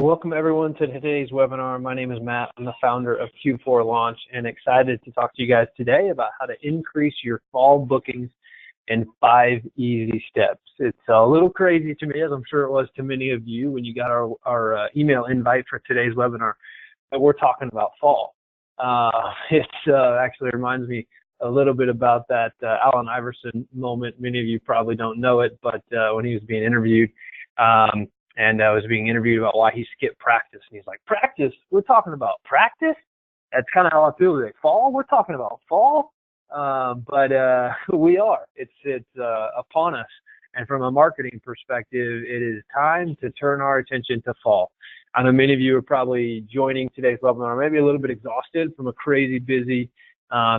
Welcome everyone to today's webinar. My name is Matt. I'm the founder of Q4Launch and excited to talk to you guys today about how to increase your fall bookings in 5 easy steps. It's a little crazy to me, as I'm sure it was to many of you when you got our email invite for today's webinar, but we're talking about fall. It actually reminds me a little bit about that Allen Iverson moment. Many of you probably don't know it, but when he was being interviewed, and I was being interviewed about why he skipped practice. And he's like, practice? We're talking about practice? That's kind of how I feel. Like, fall? We're talking about fall? But we are. It's upon us. And from a marketing perspective, it is time to turn our attention to fall. I know many of you are probably joining today's webinar, maybe a little bit exhausted from a crazy busy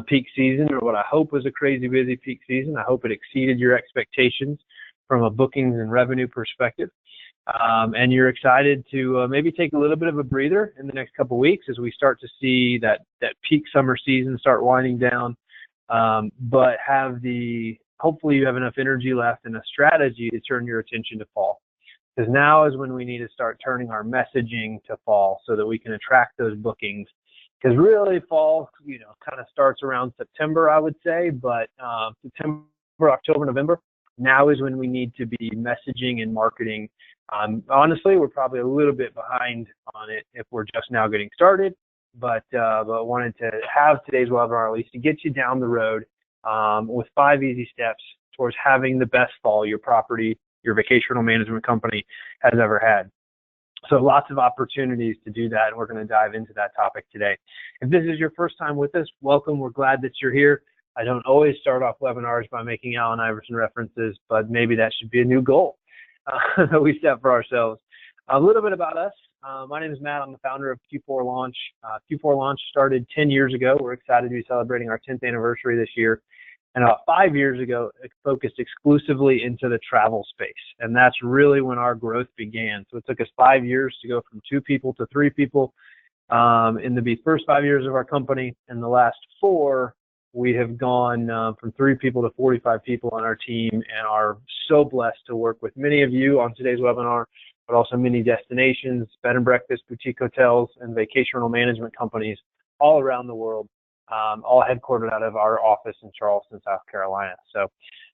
peak season, or what I hope was a crazy busy peak season. I hope it exceeded your expectations from a bookings and revenue perspective. And you're excited to maybe take a little bit of a breather in the next couple of weeks as we start to see that peak summer season start winding down, but hopefully you have enough energy left and a strategy to turn your attention to fall. Because now is when we need to start turning our messaging to fall so that we can attract those bookings. Because really fall, kind of starts around September, I would say, but September, October, November, now is when we need to be messaging and marketing. Honestly, we're probably a little bit behind on it if we're just now getting started, but wanted to have today's webinar at least to get you down the road with 5 easy steps towards having the best fall your property, your vacation rental management company has ever had. So lots of opportunities to do that, and we're going to dive into that topic today. If this is your first time with us, welcome. We're glad that you're here. I don't always start off webinars by making Allen Iverson references, but maybe that should be a new goal that we set for ourselves. A little bit about us. My name is Matt. I'm the founder of Q4Launch. Q4Launch started 10 years ago. We're excited to be celebrating our 10th anniversary this year. And about 5 years ago, it focused exclusively into the travel space. And that's really when our growth began. So it took us 5 years to go from 2 people to 3 people in the first 5 years of our company. And the last 4, we have gone from 3 people to 45 people on our team, and are so blessed to work with many of you on today's webinar, but also many destinations, bed and breakfast, boutique hotels, and vacation rental management companies all around the world, all headquartered out of our office in Charleston, South Carolina. So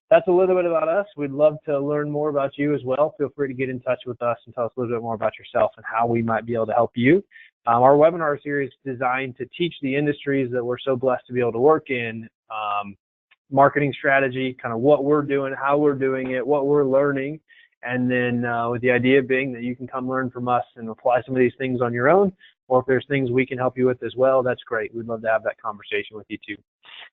that's a little bit about us. We'd love to learn more about you as well. Feel free to get in touch with us and tell us a little bit more about yourself and how we might be able to help you. Our webinar series is designed to teach the industries that we're so blessed to be able to work in, marketing strategy, kind of what we're doing, how we're doing it, what we're learning, and then with the idea being that you can come learn from us and apply some of these things on your own, or if there's things we can help you with as well, that's great. We'd love to have that conversation with you too.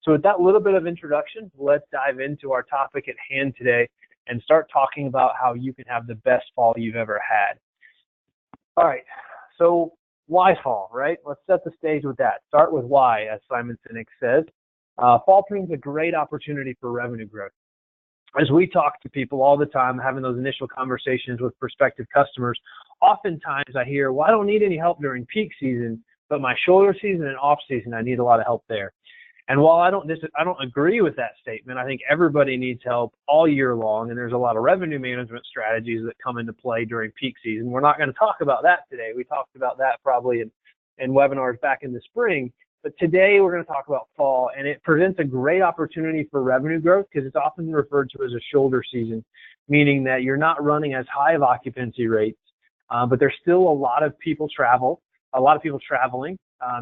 So with that little bit of introduction, let's dive into our topic at hand today and start talking about how you can have the best fall you've ever had. All right, so why fall, right? Let's set the stage with that. Start with why, as Simon Sinek says. Fall brings a great opportunity for revenue growth. As we talk to people all the time, having those initial conversations with prospective customers, oftentimes I hear, well, I don't need any help during peak season, but my shoulder season and off season, I need a lot of help there. And while I don't agree with that statement, I think everybody needs help all year long, and there's a lot of revenue management strategies that come into play during peak season. We're not going to talk about that today. We talked about that probably in webinars back in the spring, but today we're going to talk about fall, and it presents a great opportunity for revenue growth because it's often referred to as a shoulder season, meaning that you're not running as high of occupancy rates, but there's still a lot of people traveling.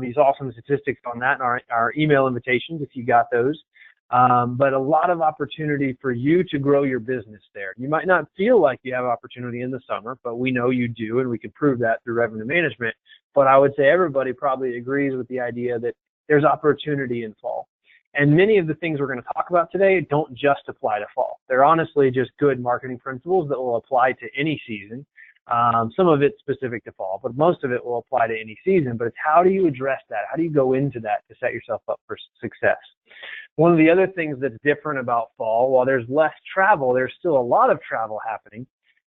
You saw some statistics on that in our email invitations if you got those. But a lot of opportunity for you to grow your business there. You might not feel like you have opportunity in the summer, but we know you do, and we can prove that through revenue management. But I would say everybody probably agrees with the idea that there's opportunity in fall. And many of the things we're going to talk about today don't just apply to fall. They're honestly just good marketing principles that will apply to any season. Some of it's specific to fall, but most of it will apply to any season. But it's how do you address that? How do you go into that to set yourself up for success? One of the other things that's different about fall, while there's less travel, there's still a lot of travel happening,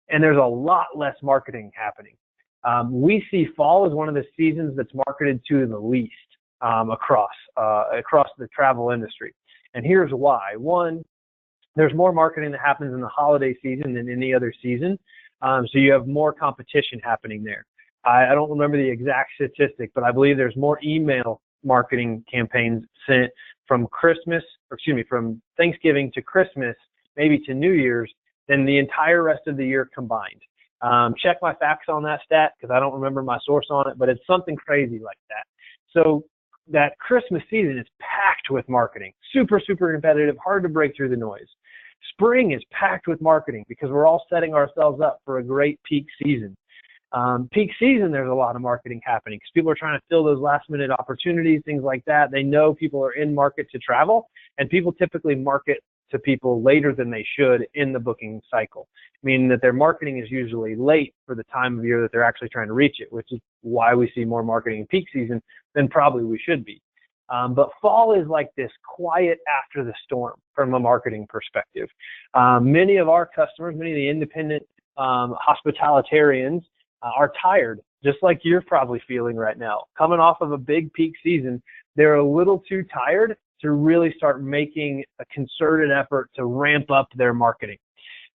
and there's a lot less marketing happening. We see fall as one of the seasons that's marketed to the least across the travel industry. And here's why. One, there's more marketing that happens in the holiday season than any other season. So you have more competition happening there. I don't remember the exact statistic, but I believe there's more email marketing campaigns sent from from Thanksgiving to Christmas, maybe to New Year's, than the entire rest of the year combined. Check my facts on that stat because I don't remember my source on it, but it's something crazy like that. So that Christmas season is packed with marketing, super, super competitive, hard to break through the noise. Spring is packed with marketing because we're all setting ourselves up for a great peak season. Peak season, there's a lot of marketing happening because people are trying to fill those last minute opportunities, things like that. They know people are in market to travel, and people typically market to people later than they should in the booking cycle, meaning that their marketing is usually late for the time of year that they're actually trying to reach it, which is why we see more marketing in peak season than probably we should be. But fall is like this quiet after the storm from a marketing perspective. Many of our customers, many of the independent hospitalitarians are tired, just like you're probably feeling right now. Coming off of a big peak season, they're a little too tired to really start making a concerted effort to ramp up their marketing.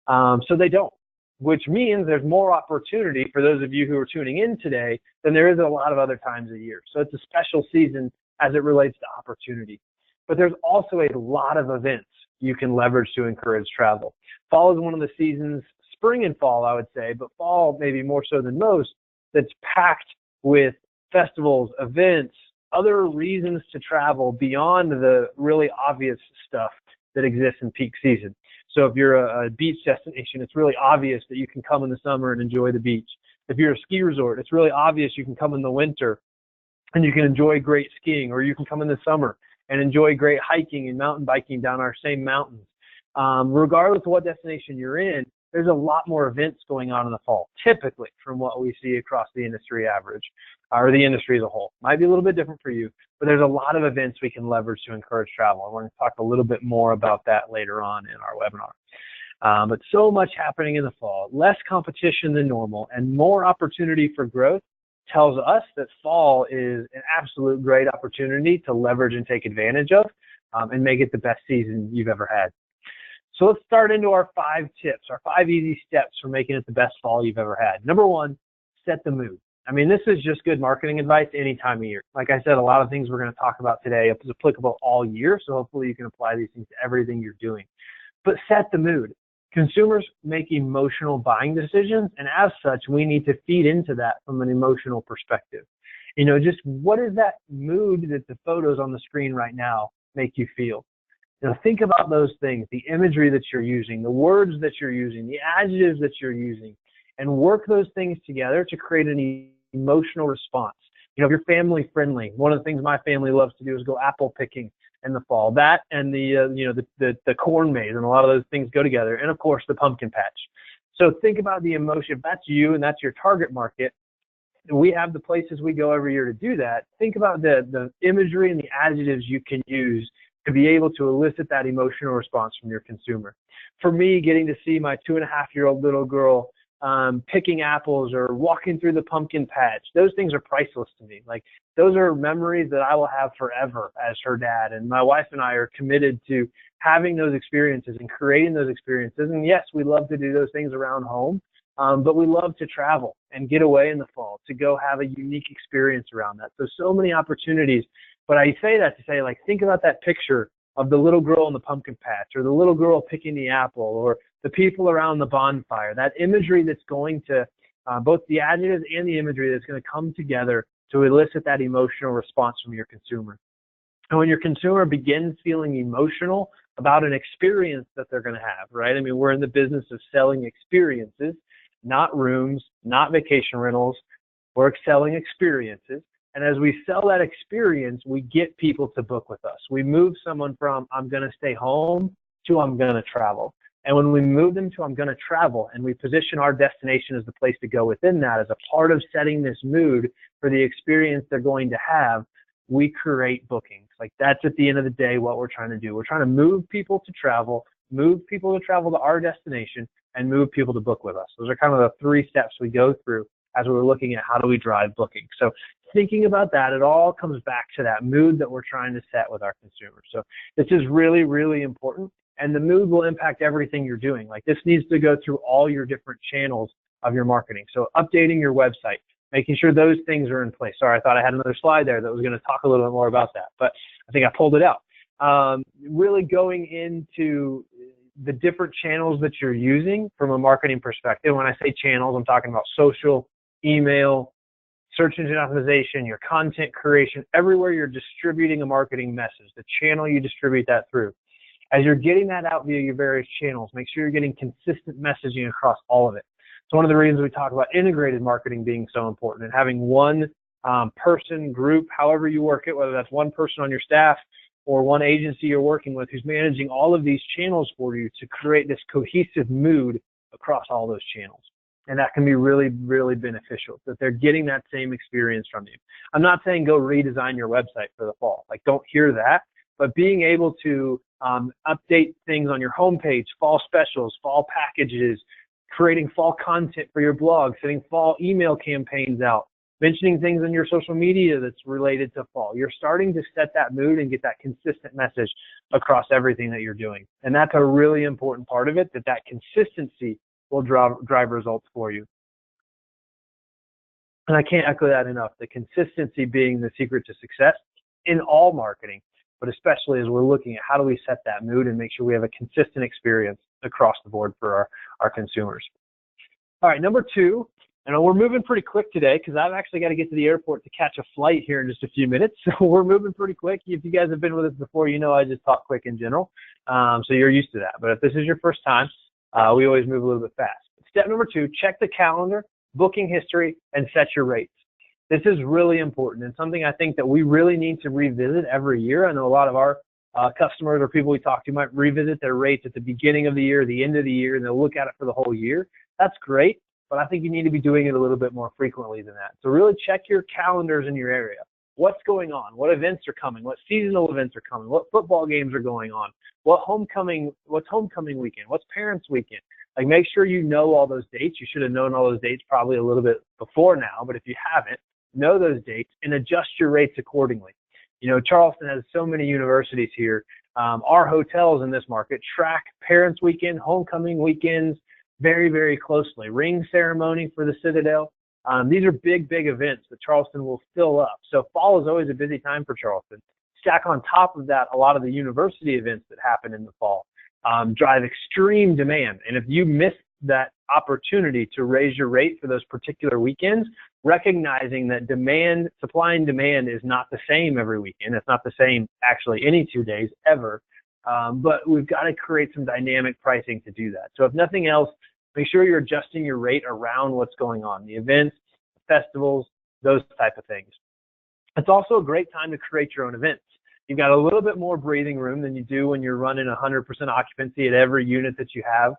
So they don't, which means there's more opportunity for those of you who are tuning in today than there is at a lot of other times of year. So it's a special season as it relates to opportunity. But there's also a lot of events you can leverage to encourage travel. Fall is one of the seasons, spring and fall, I would say, but fall maybe more so than most, that's packed with festivals, events, other reasons to travel beyond the really obvious stuff that exists in peak season. So if you're a beach destination, it's really obvious that you can come in the summer and enjoy the beach. If you're a ski resort, it's really obvious you can come in the winter and you can enjoy great skiing, or you can come in the summer and enjoy great hiking and mountain biking down our same mountains. Regardless of what destination you're in, there's a lot more events going on in the fall, typically from what we see across the industry average, or the industry as a whole. Might be a little bit different for you, but there's a lot of events we can leverage to encourage travel. And we're going to talk a little bit more about that later on in our webinar. But so much happening in the fall, less competition than normal, and more opportunity for growth tells us that fall is an absolute great opportunity to leverage and take advantage of and make it the best season you've ever had. So let's start into our 5 tips, our 5 easy steps for making it the best fall you've ever had. Number 1, set the mood. I mean, this is just good marketing advice any time of year. Like I said, a lot of things we're going to talk about today is applicable all year, so hopefully you can apply these things to everything you're doing. But set the mood. Consumers make emotional buying decisions, and as such, we need to feed into that from an emotional perspective. You know, just what is that mood that the photos on the screen right now make you feel? You know, think about those things, the imagery that you're using, the words that you're using, the adjectives that you're using, and work those things together to create an emotional response. You know, if you're family friendly, one of the things my family loves to do is go apple picking in the fall. That and the corn maze, and a lot of those things go together. And of course, the pumpkin patch. So think about the emotion. If that's you and that's your target market, we have the places we go every year to do that. Think about the imagery and the adjectives you can use to be able to elicit that emotional response from your consumer. For me, getting to see my 2.5-year-old little girl picking apples or walking through the pumpkin patch, those things are priceless to me. Like, those are memories that I will have forever as her dad. And my wife and I are committed to having those experiences and creating those experiences. And yes, we love to do those things around home, but we love to travel and get away in the fall to go have a unique experience around that. So many opportunities. But I say that to say, like, think about that picture of the little girl in the pumpkin patch, or the little girl picking the apple, or the people around the bonfire, that imagery that's going to, both the adjectives and the imagery that's going to come together to elicit that emotional response from your consumer. And when your consumer begins feeling emotional about an experience that they're going to have, right? I mean, we're in the business of selling experiences, not rooms, not vacation rentals. We're selling experiences. And as we sell that experience, we get people to book with us. We move someone from I'm going to stay home to I'm going to travel. And when we move them to I'm going to travel, and we position our destination as the place to go within that, as a part of setting this mood for the experience they're going to have, we create bookings. Like, that's at the end of the day what we're trying to do. We're trying to move people to travel to our destination, and move people to book with us. Those are kind of the 3 steps we go through as we're looking at how do we drive booking. So thinking about that, it all comes back to that mood that we're trying to set with our consumers. So this is really, really important, and the mood will impact everything you're doing. Like, this needs to go through all your different channels of your marketing. So updating your website, making sure those things are in place. Sorry, I thought I had another slide there that was going to talk a little bit more about that, but I think I pulled it out. Really going into the different channels that you're using from a marketing perspective. When I say channels, I'm talking about social, email, search engine optimization, your content creation, everywhere you're distributing a marketing message, the channel you distribute that through. As you're getting that out via your various channels, make sure you're getting consistent messaging across all of it. It's one of the reasons we talk about integrated marketing being so important, and having one person, group, however you work it, whether that's one person on your staff or one agency you're working with who's managing all of these channels for you to create this cohesive mood across all those channels. And that can be really, really beneficial, that they're getting that same experience from you. I'm not saying go redesign your website for the fall. Like, don't hear that. But being able to update things on your homepage, fall specials, fall packages, creating fall content for your blog, sending fall email campaigns out, mentioning things on your social media that's related to fall. You're starting to set that mood and get that consistent message across everything that you're doing. And that's a really important part of it, that consistency will drive results for you. And I can't echo that enough, the consistency being the secret to success in all marketing, but especially as we're looking at how do we set that mood and make sure we have a consistent experience across the board for our consumers. All right, number two, and we're moving pretty quick today because I've actually got to get to the airport to catch a flight here in just a few minutes. So we're moving pretty quick. If you guys have been with us before, you know I just talk quick in general. So you're used to that. But if this is your first time, we always move a little bit fast. Step number two, check the calendar, booking history, and set your rates. This is really important and something I think that we really need to revisit every year. I know a lot of our customers or people we talk to might revisit their rates at the beginning of the year, the end of the year, and they'll look at it for the whole year. That's great, but I think you need to be doing it a little bit more frequently than that. So really check your calendars in your area. What's going on? What events are coming? What seasonal events are coming? What football games are going on? What's homecoming weekend? What's parents' weekend? Like, make sure you know all those dates. You should have known all those dates probably a little bit before now, but if you haven't, know those dates and adjust your rates accordingly. You know, Charleston has so many universities here. Our hotels in this market track parents' weekend, homecoming weekends very, very closely. Ring ceremony for the Citadel. These are big, big events that Charleston will fill up. So fall is always a busy time for Charleston. Stack on top of that a lot of the university events that happen in the fall. Drive extreme demand. And if you miss that opportunity to raise your rate for those particular weekends, recognizing that supply and demand is not the same every weekend. It's not the same actually any 2 days ever. But we've got to create some dynamic pricing to do that. So if nothing else, make sure you're adjusting your rate around what's going on, the events, festivals, those type of things. It's also a great time to create your own events. You've got a little bit more breathing room than you do when you're running 100% occupancy at every unit that you have,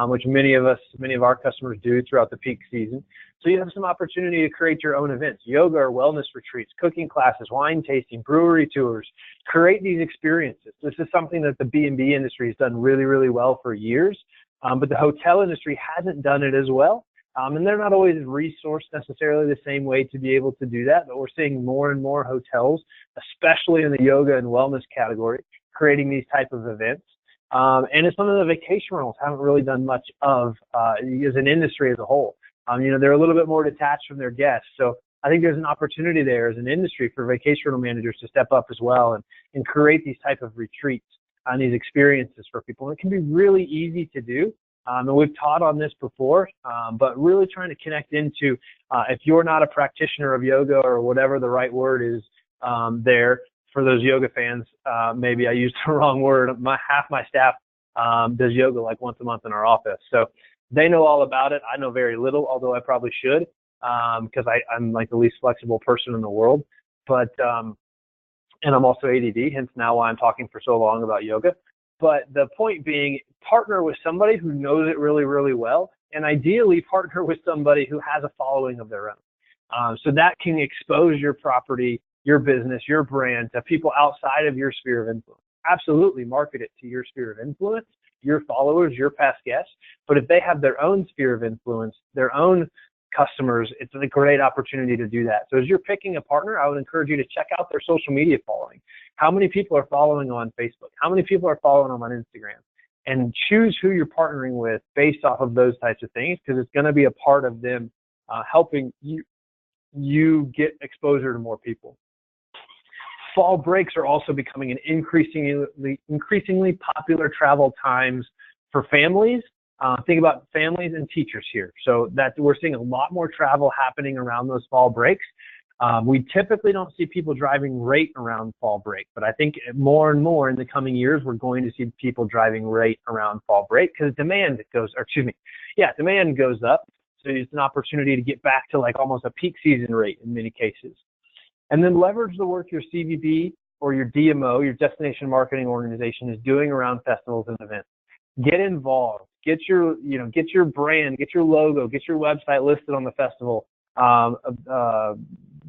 which many of our customers do throughout the peak season. So you have some opportunity to create your own events, yoga or wellness retreats, cooking classes, wine tasting, brewery tours. Create these experiences. This is something that the B&B industry has done really, really well for years, but the hotel industry hasn't done it as well. And they're not always resourced necessarily the same way to be able to do that, but we're seeing more and more hotels, especially in the yoga and wellness category, creating these type of events. And it's something that vacation rentals haven't really done much of as an industry as a whole. You know, they're a little bit more detached from their guests. So I think there's an opportunity there as an industry for vacation rental managers to step up as well and create these type of retreats and these experiences for people. And it can be really easy to do. And we've taught on this before, but really trying to connect into, if you're not a practitioner of yoga or whatever the right word is there, for those yoga fans, maybe I used the wrong word. Half my staff does yoga like once a month in our office. So they know all about it. I know very little, although I probably should, because I'm like the least flexible person in the world. But and I'm also ADD, hence now why I'm talking for so long about yoga. But the point being, partner with somebody who knows it really, really well, and ideally partner with somebody who has a following of their own. So that can expose your property, your business, your brand to people outside of your sphere of influence. Absolutely market it to your sphere of influence, your followers, your past guests. But if they have their own sphere of influence, their own customers, it's a great opportunity to do that. So as you're picking a partner, I would encourage you to check out their social media following. How many people are following on Facebook? How many people are following them on Instagram? And choose who you're partnering with based off of those types of things, because it's going to be a part of them helping you you get exposure to more people. Fall breaks are also becoming an increasingly popular travel times for families. Think about families and teachers here. So that we're seeing a lot more travel happening around those fall breaks. We typically don't see people driving rate around fall break, but I think more and more in the coming years, we're going to see people driving rate around fall break because demand goes up. So it's an opportunity to get back to like almost a peak season rate in many cases. And then leverage the work your CVB or your DMO, your destination marketing organization, is doing around festivals and events. Get involved. Get your brand, get your logo, get your website listed on the festival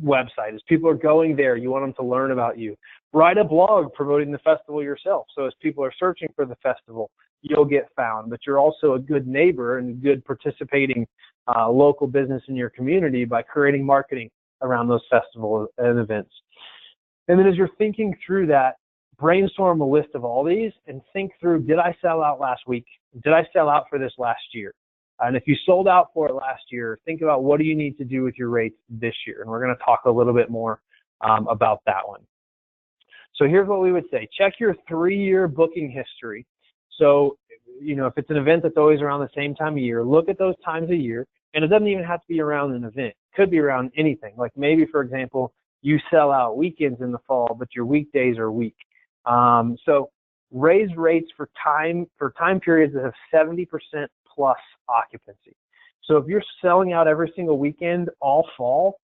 website. As people are going there, you want them to learn about you. Write a blog promoting the festival yourself. So as people are searching for the festival, you'll get found. But you're also a good neighbor and good participating local business in your community by creating marketing around those festivals and events. And then as you're thinking through that, brainstorm a list of all these and think through, did I sell out last week? Did I sell out for this last year? And if you sold out for it last year, think about what do you need to do with your rates this year. And we're going to talk a little bit more about that one. So here's what we would say. Check your 3-year booking history. So, if it's an event that's always around the same time of year, look at those times a year. And it doesn't even have to be around an event. It could be around anything. Like maybe, for example, you sell out weekends in the fall, but your weekdays are weak. So raise rates for time periods that have 70% plus occupancy. So if you're selling out every single weekend all fall,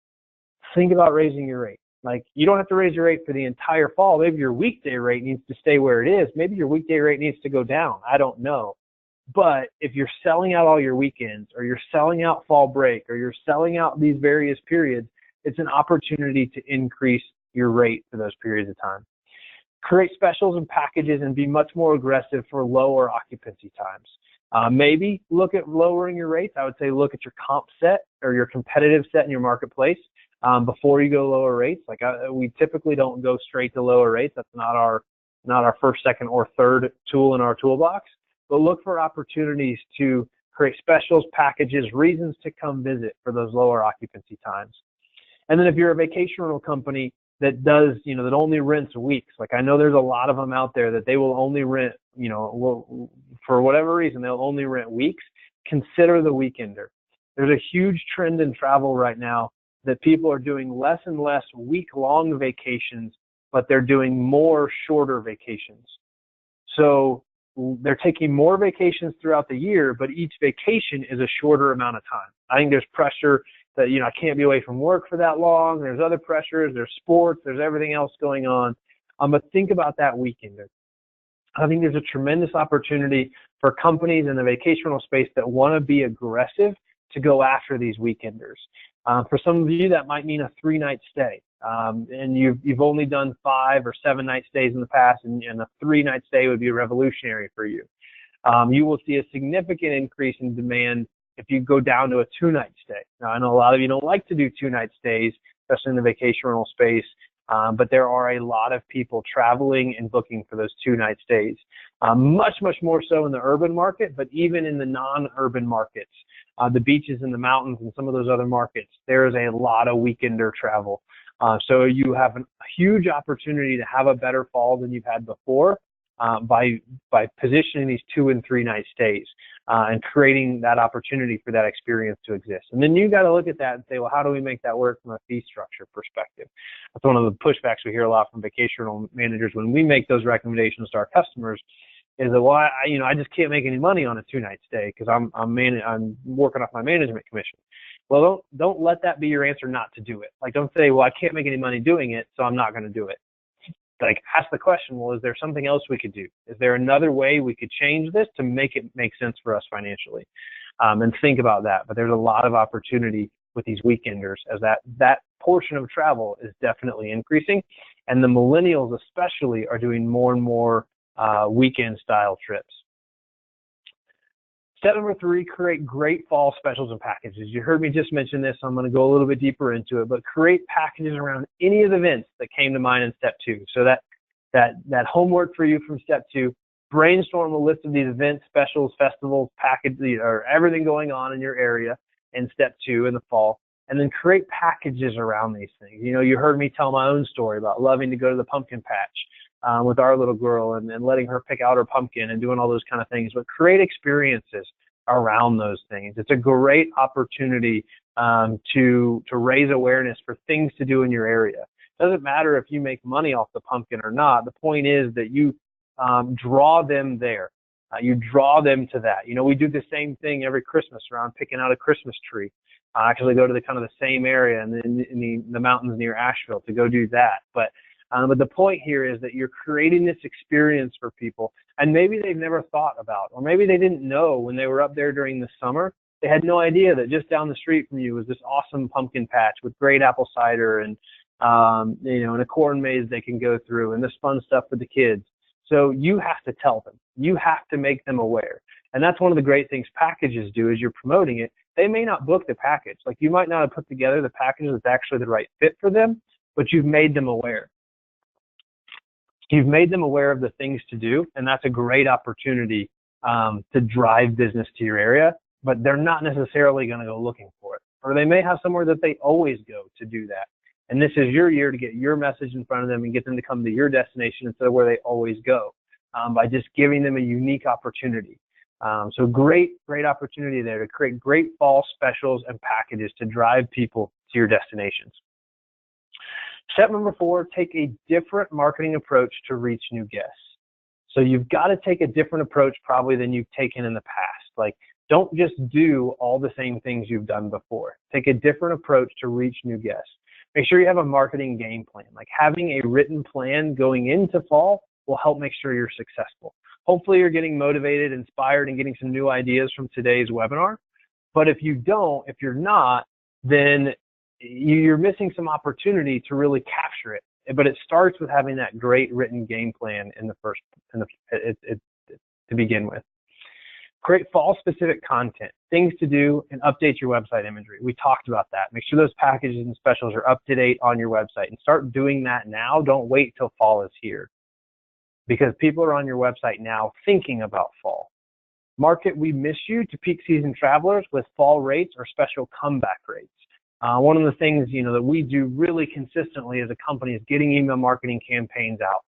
think about raising your rate. Like you don't have to raise your rate for the entire fall. Maybe your weekday rate needs to stay where it is. Maybe your weekday rate needs to go down. I don't know. But if you're selling out all your weekends, or you're selling out fall break, or you're selling out these various periods, it's an opportunity to increase your rate for those periods of time. Create specials and packages and be much more aggressive for lower occupancy times. Maybe look at lowering your rates. I would say look at your comp set or your competitive set in your marketplace before you go lower rates. Like we typically don't go straight to lower rates. That's not our first, second, or third tool in our toolbox. But look for opportunities to create specials, packages, reasons to come visit for those lower occupancy times. And then if you're a vacation rental company that does, that only rents weeks, like I know there's a lot of them out there that they will only rent, for whatever reason, they'll only rent weeks, consider the weekender. There's a huge trend in travel right now that people are doing less and less week-long vacations, but they're doing more shorter vacations. So they're taking more vacations throughout the year, but each vacation is a shorter amount of time. I think there's pressure that, I can't be away from work for that long. There's other pressures, there's sports, there's everything else going on. But think about that weekender. I think there's a tremendous opportunity for companies in the vacation rental space that want to be aggressive to go after these weekenders. For some of you, that might mean a 3-night stay. And you've only done 5 or 7 night stays in the past, and a 3-night stay would be revolutionary for you. You will see a significant increase in demand if you go down to a 2-night stay. Now, I know a lot of you don't like to do 2-night stays, especially in the vacation rental space, but there are a lot of people traveling and booking for those 2-night stays. Much more so in the urban market, but even in the non-urban markets, the beaches and the mountains and some of those other markets, there is a lot of weekender travel. So you have a huge opportunity to have a better fall than you've had before by positioning these 2- and 3-night stays and creating that opportunity for that experience to exist. And then you got to look at that and say, well, how do we make that work from a fee structure perspective? That's one of the pushbacks we hear a lot from vacation rental managers when we make those recommendations to our customers. Is that, well, I just can't make any money on a 2-night stay because I'm working off my management commission. Well, don't let that be your answer not to do it. Like, don't say, well, I can't make any money doing it, so I'm not going to do it. Like, ask the question, well, is there something else we could do? Is there another way we could change this to make it make sense for us financially? And think about that. But there's a lot of opportunity with these weekenders as that portion of travel is definitely increasing. And the millennials especially are doing more and more weekend style trips. Step number 3, create great fall specials and packages. You heard me just mention this, so I'm going to go a little bit deeper into it, but create packages around any of the events that came to mind in step 2. So that homework for you from step 2, brainstorm a list of these events, specials, festivals, packages, or everything going on in your area in step 2 in the fall, and then create packages around these things. You know, you heard me tell my own story about loving to go to the pumpkin patch with our little girl and letting her pick out her pumpkin and doing all those kind of things, but create experiences around those things. It's a great opportunity to raise awareness for things to do in your area. It doesn't matter if you make money off the pumpkin or not. The point is that you draw them there. You draw them to that. You know, we do the same thing every Christmas around picking out a Christmas tree. I actually go to the kind of the same area in the mountains near Asheville to go do that. But the point here is that you're creating this experience for people, and maybe they've never thought about, or maybe they didn't know when they were up there during the summer. They had no idea that just down the street from you was this awesome pumpkin patch with great apple cider and you know, and a corn maze they can go through and this fun stuff for the kids. So you have to tell them. You have to make them aware. And that's one of the great things packages do is you're promoting it. They may not book the package. Like you might not have put together the package that's actually the right fit for them, but you've made them aware. You've made them aware of the things to do, and that's a great opportunity to drive business to your area, but they're not necessarily going to go looking for it. Or they may have somewhere that they always go to do that. And this is your year to get your message in front of them and get them to come to your destination instead of where they always go by just giving them a unique opportunity. So great opportunity there to create great fall specials and packages to drive people to your destinations. Step number 4, take a different marketing approach to reach new guests. So you've got to take a different approach probably than you've taken in the past. Like, don't just do all the same things you've done before. Take a different approach to reach new guests. Make sure you have a marketing game plan. Like having a written plan going into fall will help make sure you're successful. Hopefully you're getting motivated, inspired, and getting some new ideas from today's webinar. But if you don't, if you're not, then you're missing some opportunity to really capture it. But it starts with having that great written game plan to begin with. Create fall-specific content, things to do, and update your website imagery. We talked about that. Make sure those packages and specials are up to date on your website, and start doing that now. Don't wait till fall is here, because people are on your website now thinking about fall. Market "We Miss You" to peak season travelers with fall rates or special comeback rates. One of the things that we do really consistently as a company is getting email marketing campaigns out.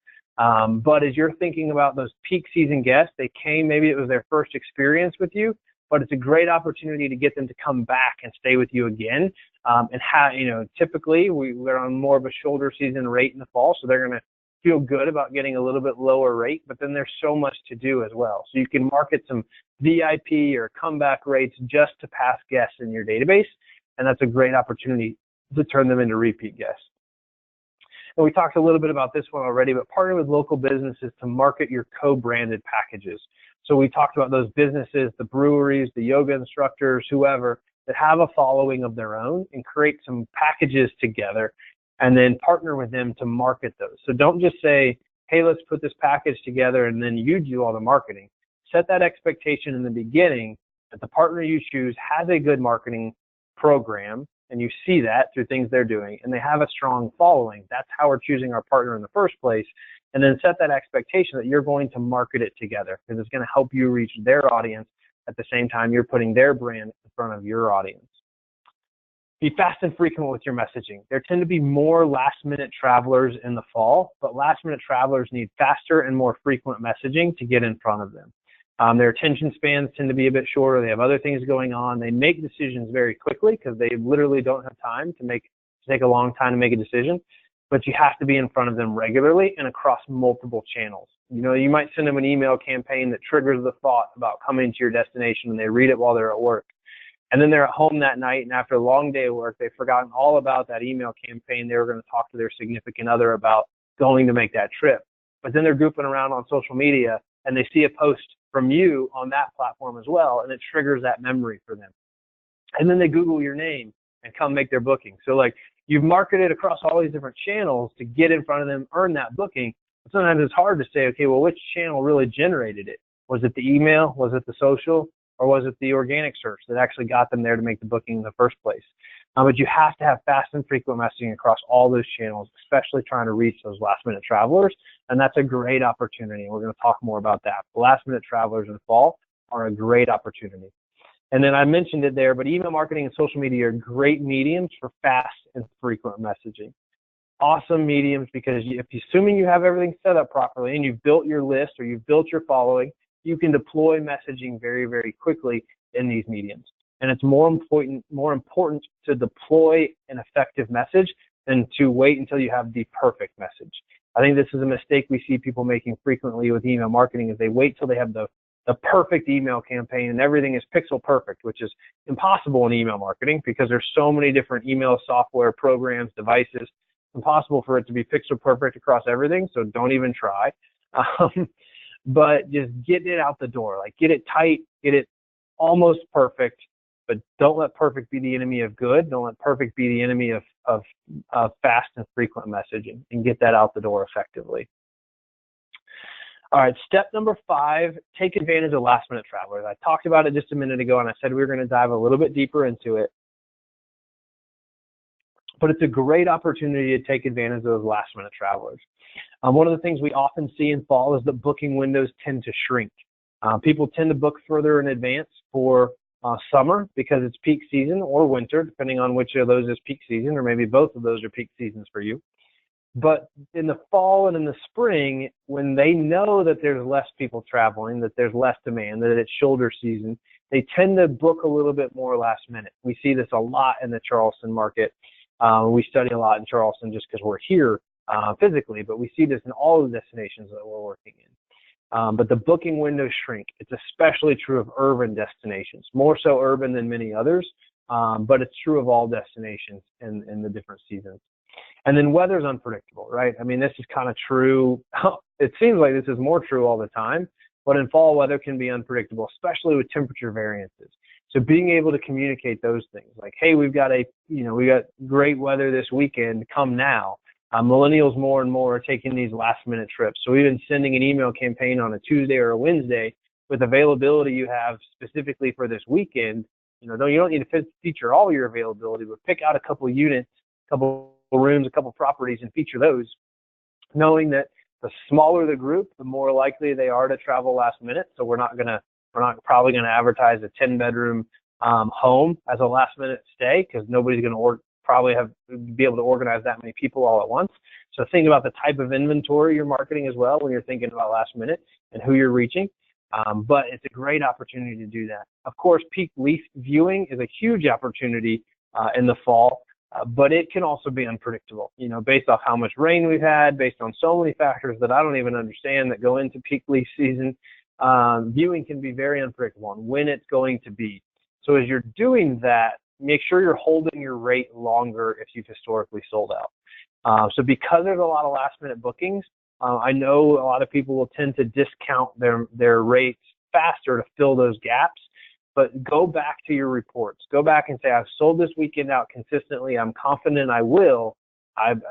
But as you're thinking about those peak season guests, they came, maybe it was their first experience with you, but it's a great opportunity to get them to come back and stay with you again. Typically we're on more of a shoulder season rate in the fall, so they're going to feel good about getting a little bit lower rate, but then there's so much to do as well. So you can market some VIP or comeback rates just to past guests in your database, and that's a great opportunity to turn them into repeat guests. And we talked a little bit about this one already, but partner with local businesses to market your co-branded packages. So we talked about those businesses, the breweries, the yoga instructors, whoever, that have a following of their own, and create some packages together and then partner with them to market those. So don't just say, hey, let's put this package together and then you do all the marketing. Set that expectation in the beginning that the partner you choose has a good marketing program, and you see that through things they're doing, and they have a strong following. That's how we're choosing our partner in the first place. And then set that expectation that you're going to market it together, because it's going to help you reach their audience at the same time you're putting their brand in front of your audience. Be fast and frequent with your messaging. There tend to be more last-minute travelers in the fall, but last-minute travelers need faster and more frequent messaging to get in front of them. Their attention spans tend to be a bit shorter. They have other things going on. They make decisions very quickly because they literally don't have time to take a long time to make a decision. But you have to be in front of them regularly and across multiple channels. You might send them an email campaign that triggers the thought about coming to your destination, and they read it while they're at work. And then they're at home that night, and after a long day of work, they've forgotten all about that email campaign they were going to talk to their significant other about going to make that trip. But then they're goofing around on social media, and they see a post from you on that platform as well, and it triggers that memory for them. And then they Google your name and come make their booking. So you've marketed across all these different channels to get in front of them, earn that booking. But sometimes it's hard to say, okay, well, which channel really generated it? Was it the email? Was it the social? Or was it the organic search that actually got them there to make the booking in the first place? But you have to have fast and frequent messaging across all those channels, especially trying to reach those last-minute travelers. And that's a great opportunity. We're going to talk more about that. The last-minute travelers in the fall are a great opportunity. And then I mentioned it there, but email marketing and social media are great mediums for fast and frequent messaging. Awesome mediums because assuming you have everything set up properly and you've built your list or you've built your following, you can deploy messaging very, very quickly in these mediums. And it's more important to deploy an effective message than to wait until you have the perfect message. I think this is a mistake we see people making frequently with email marketing is they wait till they have the perfect email campaign and everything is pixel perfect, which is impossible in email marketing because there's so many different email software programs, devices. It's impossible for it to be pixel perfect across everything, so don't even try. But just get it out the door, like get it tight, get it almost perfect, but don't let perfect be the enemy of good. Don't let perfect be the enemy of fast and frequent messaging, and get that out the door effectively. All right, step number 5, take advantage of last-minute travelers. I talked about it just a minute ago, and I said we were going to dive a little bit deeper into it. But it's a great opportunity to take advantage of those last-minute travelers. One of the things we often see in fall is that booking windows tend to shrink. People tend to book further in advance for summer because it's peak season, or winter, depending on which of those is peak season, or maybe both of those are peak seasons for you. But in the fall and in the spring, when they know that there's less people traveling, that there's less demand, that it's shoulder season, they tend to book a little bit more last minute. We see this a lot in the Charleston market. We study a lot in Charleston just because we're here physically, but we see this in all the destinations that we're working in. But the booking windows shrink. It's especially true of urban destinations, more so urban than many others, but it's true of all destinations in the different seasons. And then weather's unpredictable, right? I mean, this is kind of true. It seems like this is more true all the time, but in fall, weather can be unpredictable, especially with temperature variances. So being able to communicate those things, like, hey, we got great weather this weekend, come now. Millennials more and more are taking these last-minute trips. So we've been sending an email campaign on a Tuesday or a Wednesday with availability you have specifically for this weekend. You don't need to feature all your availability, but pick out a couple units, a couple rooms, a couple properties, and feature those, knowing that the smaller the group, the more likely they are to travel last minute. So we're not probably gonna advertise a 10-bedroom home as a last-minute stay because nobody's gonna probably be able to organize that many people all at once. So think about the type of inventory you're marketing as well when you're thinking about last minute and who you're reaching. But it's a great opportunity to do that. Of course, peak leaf viewing is a huge opportunity in the fall. But it can also be unpredictable, based off how much rain we've had, based on so many factors that I don't even understand that go into peak leaf season. Viewing can be very unpredictable on when it's going to be. So as you're doing that, make sure you're holding your rate longer if you've historically sold out. So because there's a lot of last minute bookings, I know a lot of people will tend to discount their rates faster to fill those gaps. But go back to your reports. Go back and say, I've sold this weekend out consistently. I'm confident I will. I'm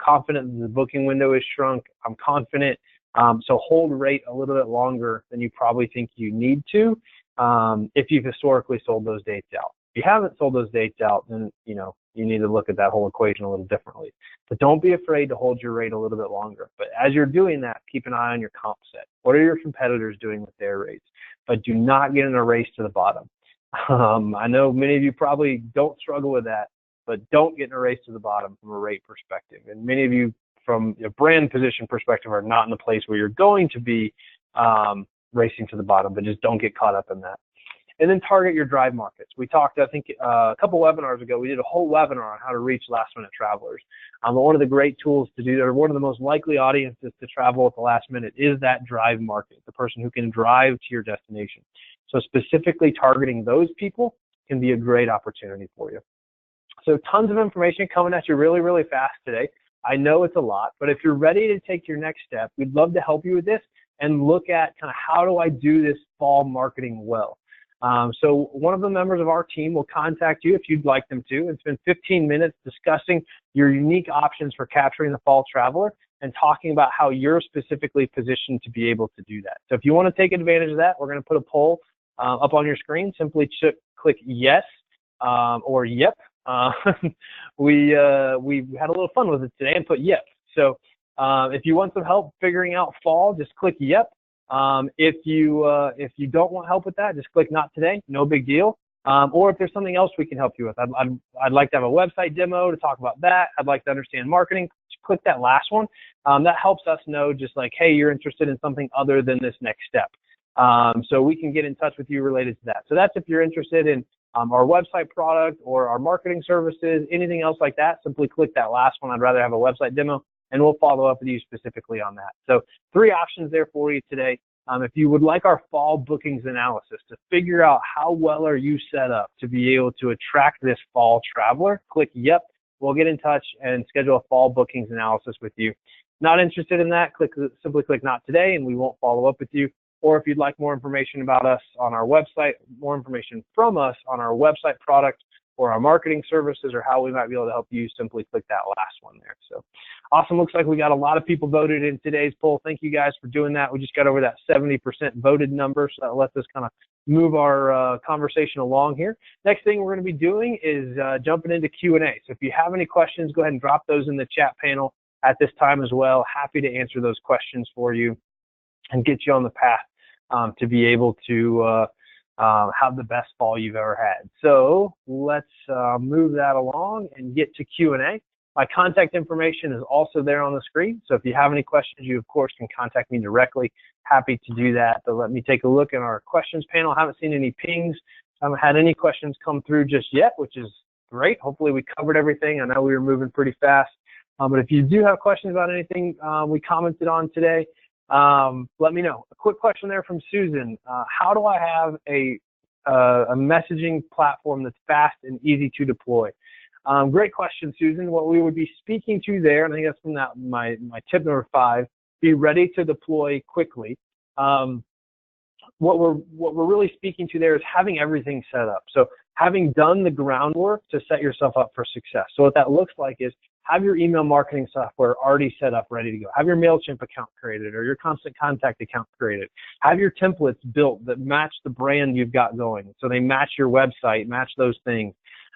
confident the booking window is shrunk. I'm confident. So hold rate a little bit longer than you probably think you need to if you've historically sold those dates out. If you haven't sold those dates out, then you need to look at that whole equation a little differently. But don't be afraid to hold your rate a little bit longer. But as you're doing that, keep an eye on your comp set. What are your competitors doing with their rates? But do not get in a race to the bottom. I know many of you probably don't struggle with that, but don't get in a race to the bottom from a rate perspective. And many of you from a brand position perspective are not in the place where you're going to be racing to the bottom, but just don't get caught up in that. And then target your drive markets. We talked, I think, a couple webinars ago, we did a whole webinar on how to reach last-minute travelers. One of the great tools to do, or one of the most likely audiences to travel at the last minute is that drive market, the person who can drive to your destination. So specifically targeting those people can be a great opportunity for you. So tons of information coming at you really, really fast today. I know it's a lot, but if you're ready to take your next step, we'd love to help you with this and look at kind of how do I do this fall marketing well. So one of the members of our team will contact you if you'd like them to and spend 15 minutes discussing your unique options for capturing the fall traveler and talking about how you're specifically positioned to be able to do that. So if you want to take advantage of that, we're going to put a poll up on your screen. Simply click yes or yep. We had a little fun with it today and put yep. So if you want some help figuring out fall, just click yep. If you don't want help with that, just click not today. No big deal. or if there's something else we can help you with. I'd like to have a website demo to talk about that. I'd like to understand marketing. Just click that last one. That helps us know just like, hey, you're interested in something other than this next step. So we can get in touch with you related to that. So that's if you're interested in our website product or our marketing services, anything else like that, simply click that last one. I'd rather have a website demo, and we'll follow up with you specifically on that. So 3 options there for you today. If you would like our fall bookings analysis to figure out how well are you set up to be able to attract this fall traveler, click yep. We'll get in touch and schedule a fall bookings analysis with you. Not interested in that, simply click not today, and we won't follow up with you. Or if you'd like more information about us on our website, more information from us on our website product or our marketing services or how we might be able to help you, simply click that last one there. So awesome. Looks like we got a lot of people voted in today's poll. Thank you guys for doing that. We just got over that 70% voted number, so that lets us kind of move our conversation along here. Next thing we're going to be doing is jumping into Q&A. So if you have any questions, go ahead and drop those in the chat panel at this time as well. Happy to answer those questions for you and get you on the path to be able to have the best fall you've ever had. So let's move that along and get to Q&A. My contact information is also there on the screen. So if you have any questions, you of course can contact me directly. Happy to do that. But let me take a look in our questions panel. I haven't seen any pings. I haven't had any questions come through just yet, which is great. Hopefully we covered everything. I know we were moving pretty fast. But if you do have questions about anything we commented on today, let me know. A quick question there from Susan. How do I have a messaging platform that's fast and easy to deploy? Great question, Susan. What we would be speaking to there, and I think that's from that my tip number 5, be ready to deploy quickly. What we're really speaking to there is having everything set up. So having done the groundwork to set yourself up for success. So what that looks like is have your email marketing software already set up, ready to go. Have your MailChimp account created or your Constant Contact account created. Have your templates built that match the brand you've got going. So they match your website, match those things.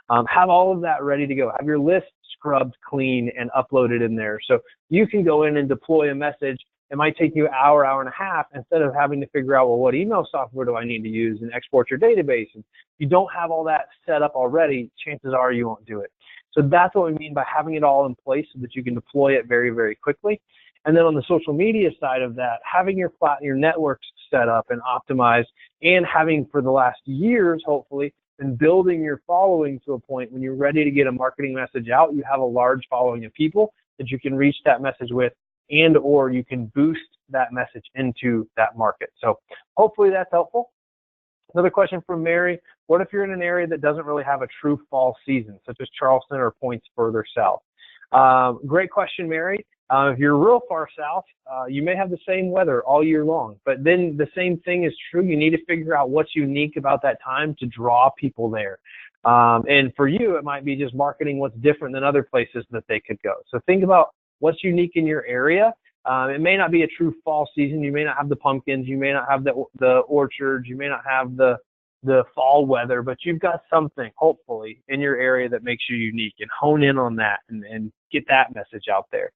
Have all of that ready to go. Have your list scrubbed clean and uploaded in there. So you can go in and deploy a message. It might take you an hour, hour and a half, instead of having to figure out, well, what email software do I need to use and export your database? And if you don't have all that set up already, chances are you won't do it. So that's what we mean by having it all in place so that you can deploy it very, very quickly. And then on the social media side of that, having your networks set up and optimized, and having for the last years, hopefully, been building your following to a point when you're ready to get a marketing message out, you have a large following of people that you can reach that message with, and or you can boost that message into that market. So hopefully that's helpful. Another question from Mary. What if you're in an area that doesn't really have a true fall season, such as Charleston or points further south? Great question, Mary. If you're real far south, you may have the same weather all year long, but then the same thing is true. You need to figure out what's unique about that time to draw people there. And for you, it might be just marketing what's different than other places that they could go. So think about what's unique in your area. It may not be a true fall season. You may not have the pumpkins. You may not have the orchards. You may not have the fall weather, but you've got something, hopefully, in your area that makes you unique, and hone in on that and get that message out there.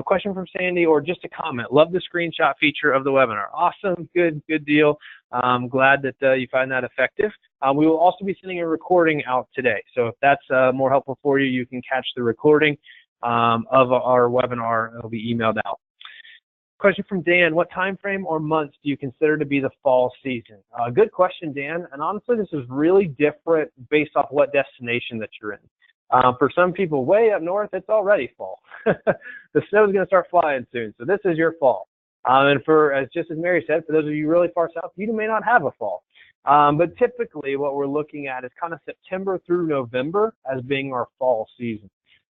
Question from Sandy, or just a comment. Love the screenshot feature of the webinar. Awesome. Good deal. I'm glad that you find that effective. We will also be sending a recording out today. So if that's more helpful for you, you can catch the recording of our webinar. It'll be emailed out. Question from Dan. What time frame or months do you consider to be the fall season? Good question, Dan. And honestly, this is really different based off what destination that you're in. For some people way up north, it's already fall. The snow is going to start flying soon, so this is your fall. And just as Mary said, for those of you really far south, you may not have a fall. But typically what we're looking at is kind of September through November as being our fall season.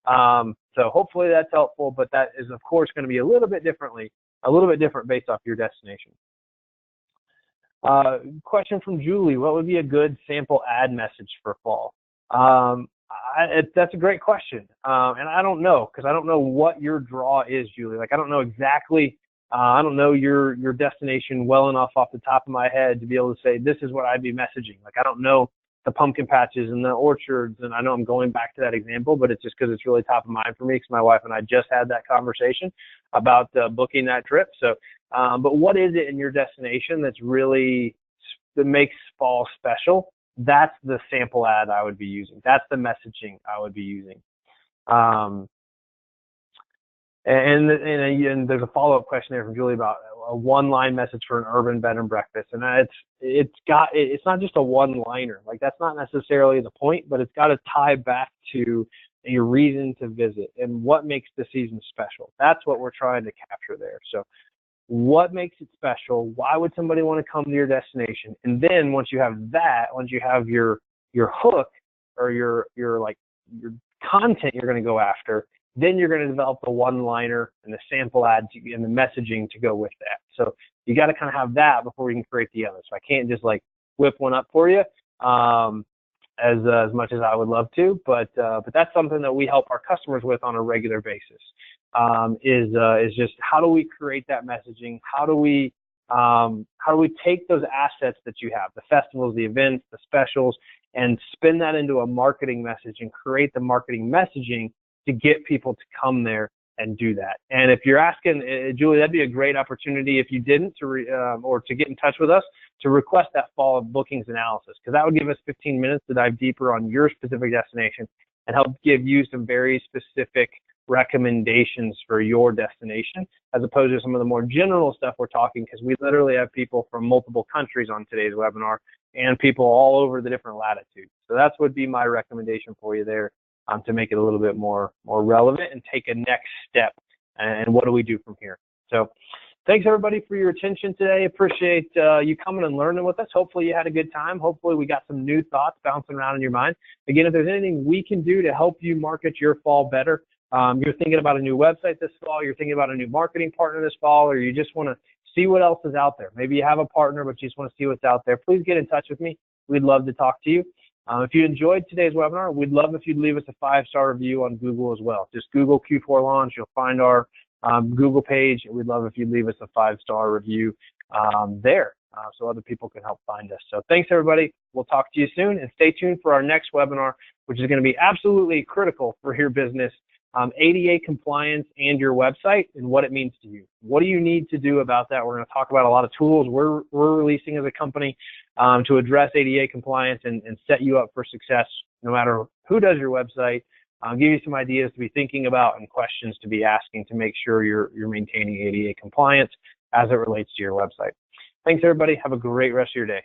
So hopefully that's helpful, but that is of course going to be a little bit different based off your destination. Question from Julie. What would be a good sample ad message for fall? That's a great question. And I don't know, because I don't know what your draw is, Julie. Like, I don't know exactly, I don't know your destination well enough off the top of my head to be able to say, this is what I'd be messaging. Like, I don't know the pumpkin patches and the orchards, and I know I'm going back to that example, but it's just because it's really top of mind for me, because my wife and I just had that conversation about booking that trip. So, but what is it in your destination that makes fall special? that's the sample ad I would be using. That's the messaging I would be using. And there's a follow-up question there from Julie about a one-line message for an urban bed and breakfast, and it's not just a one-liner. Like, that's not necessarily the point, but it's got to tie back to your reason to visit and what makes the season special. That's what we're trying to capture there. So, what makes it special? Why would somebody want to come to your destination? And then once you have that, once you have your hook or your content you're going to go after, then you're going to develop the one-liner and the sample ads and the messaging to go with that. So you got to kind of have that before you can create the other. So I can't just like whip one up for you as much as I would love to, but that's something that we help our customers with on a regular basis. Is just how do we create that messaging? How do we take those assets that you have, the festivals, the events, the specials, and spin that into a marketing message and create the marketing messaging to get people to come there and do that. And if you're asking, Julie, that'd be a great opportunity if you didn't or to get in touch with us to request that fall bookings analysis, because that would give us 15 minutes to dive deeper on your specific destination and help give you some very specific recommendations for your destination, as opposed to some of the more general stuff we're talking, because we literally have people from multiple countries on today's webinar and people all over the different latitudes. So that's would be my recommendation for you there. To make it a little bit more relevant and take a next step. And what do we do from here? So thanks, everybody, for your attention today. Appreciate you coming and learning with us. Hopefully you had a good time. Hopefully we got some new thoughts bouncing around in your mind. Again, if there's anything we can do to help you market your fall better, you're thinking about a new website this fall, you're thinking about a new marketing partner this fall, or you just want to see what else is out there. Maybe you have a partner, but you just want to see what's out there. Please get in touch with me. We'd love to talk to you. If you enjoyed today's webinar, we'd love if you'd leave us a 5-star review on Google as well. Just Google Q4Launch. You'll find our Google page. We'd love if you'd leave us a 5-star review there so other people can help find us. So thanks, everybody. We'll talk to you soon, and stay tuned for our next webinar, which is going to be absolutely critical for your business, ADA compliance and your website and what it means to you. What do you need to do about that? We're going to talk about a lot of tools we're releasing as a company to address ADA compliance and set you up for success no matter who does your website. I'll give you some ideas to be thinking about and questions to be asking to make sure you're maintaining ADA compliance as it relates to your website. Thanks, everybody. Have a great rest of your day.